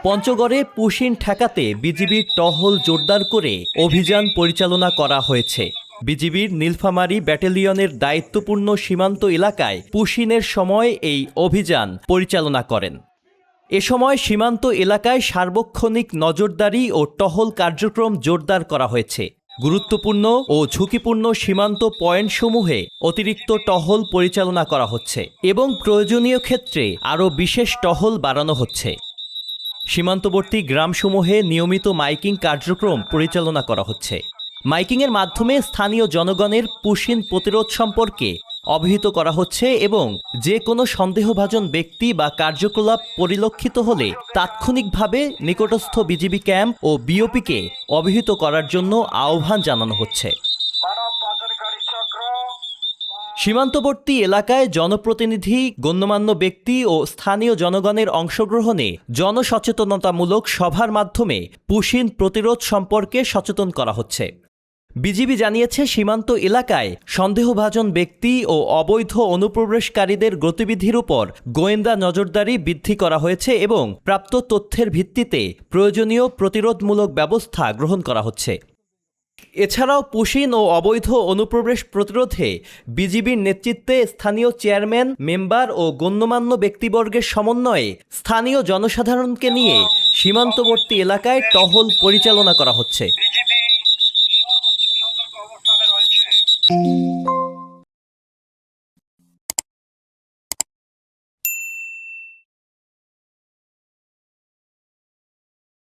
পঞ্চগড়ে পুশিন ঠেকাতে বিজিবির টহল জোরদার করে অভিযান পরিচালনা করা হয়েছে। বিজিবির নীলফামারী ব্যাটালিয়নের দায়িত্বপূর্ণ সীমান্ত এলাকায় পুশিনের সময় এই অভিযান পরিচালনা করেন। এ সময় সীমান্ত এলাকায় সার্বক্ষণিক নজরদারি ও টহল কার্যক্রম জোরদার করা হয়েছে। গুরুত্বপূর্ণ ও ঝুঁকিপূর্ণ সীমান্ত পয়েন্টসমূহে অতিরিক্ত টহল পরিচালনা করা হচ্ছে এবং প্রয়োজনীয় ক্ষেত্রে আরও বিশেষ টহল বাড়ানো হচ্ছে। সীমান্তবর্তী গ্রামসমূহে নিয়মিত মাইকিং কার্যক্রম পরিচালনা করা হচ্ছে। মাইকিংয়ের মাধ্যমে স্থানীয় জনগণের পুশিন প্রতিরোধ সম্পর্কে অবহিত করা হচ্ছে এবং যে কোনো সন্দেহভাজন ব্যক্তি বা কার্যকলাপ পরিলক্ষিত হলে তাৎক্ষণিকভাবে নিকটস্থ বিজিবি ক্যাম্প ও বিওপিকে অবহিত করার জন্য আহ্বান জানানো হচ্ছে। সীমান্তবর্তী এলাকায় জনপ্রতিনিধি, গণ্যমান্য ব্যক্তি ও স্থানীয় জনগণের অংশগ্রহণে জনসচেতনতামূলক সভার মাধ্যমে পুশিন প্রতিরোধ সম্পর্কে সচেতন করা হচ্ছে। বিজিবি জানিয়েছে, সীমান্ত এলাকায় সন্দেহভাজন ব্যক্তি ও অবৈধ অনুপ্রবেশকারীদের গতিবিধির উপর গোয়েন্দা নজরদারি বৃদ্ধি করা হয়েছে এবং প্রাপ্ত তথ্যের ভিত্তিতে প্রয়োজনীয় প্রতিরোধমূলক ব্যবস্থা গ্রহণ করা হচ্ছে। এছাড়াও পুশিন ও অবৈধ অনুপ্রবেশ প্রতিরোধে বিজিবির নেতৃত্বে স্থানীয় চেয়ারম্যান, মেম্বার ও গণ্যমান্য ব্যক্তিবর্গের সমন্বয়ে স্থানীয় জনসাধারণকে নিয়ে সীমান্তবর্তী এলাকায় টহল পরিচালনা করা হচ্ছে।